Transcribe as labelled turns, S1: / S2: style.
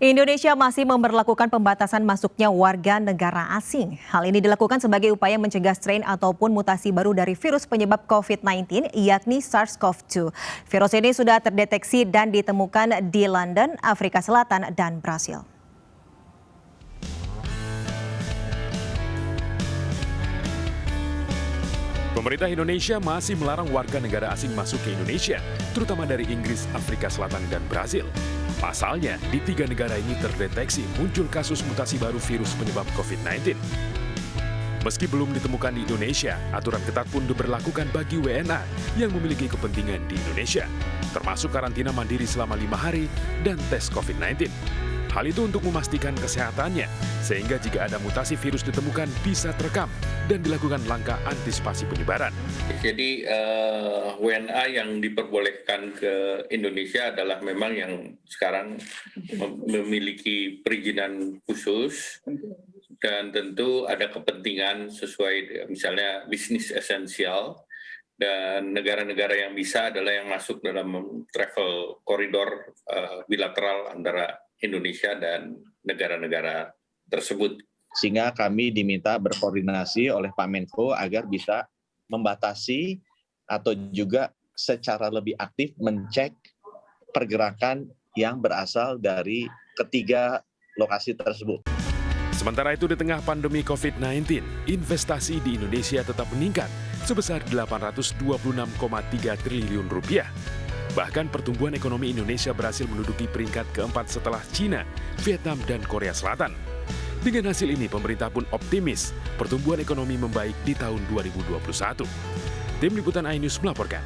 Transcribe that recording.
S1: Indonesia masih memberlakukan pembatasan masuknya warga negara asing. Hal ini dilakukan sebagai upaya mencegah strain ataupun mutasi baru dari virus penyebab COVID-19, yakni SARS-CoV-2. Virus ini sudah terdeteksi dan ditemukan di London, Afrika Selatan, dan Brasil.
S2: Pemerintah Indonesia masih melarang warga negara asing masuk ke Indonesia, terutama dari Inggris, Afrika Selatan, dan Brasil. Pasalnya, di 3 negara ini terdeteksi muncul kasus mutasi baru virus penyebab COVID-19. Meski belum ditemukan di Indonesia, aturan ketat pun diberlakukan bagi WNA yang memiliki kepentingan di Indonesia, termasuk karantina mandiri selama 5 hari dan tes COVID-19. Hal itu untuk memastikan kesehatannya, sehingga jika ada mutasi virus ditemukan bisa terekam dan dilakukan langkah antisipasi penyebaran.
S3: Jadi WNA yang diperbolehkan ke Indonesia adalah memang yang sekarang memiliki perizinan khusus dan tentu ada kepentingan sesuai misalnya bisnis esensial, dan negara-negara yang bisa adalah yang masuk dalam travel koridor bilateral antara Indonesia dan negara-negara tersebut.
S4: Sehingga kami diminta berkoordinasi oleh Pak Menko agar bisa membatasi atau juga secara lebih aktif mencek pergerakan yang berasal dari ketiga lokasi tersebut.
S2: Sementara itu di tengah pandemi COVID-19, investasi di Indonesia tetap meningkat sebesar 826,3 triliun rupiah. Bahkan pertumbuhan ekonomi Indonesia berhasil menduduki peringkat keempat setelah Cina, Vietnam, dan Korea Selatan. Dengan hasil ini, pemerintah pun optimis pertumbuhan ekonomi membaik di tahun 2021. Tim Liputan iNews melaporkan.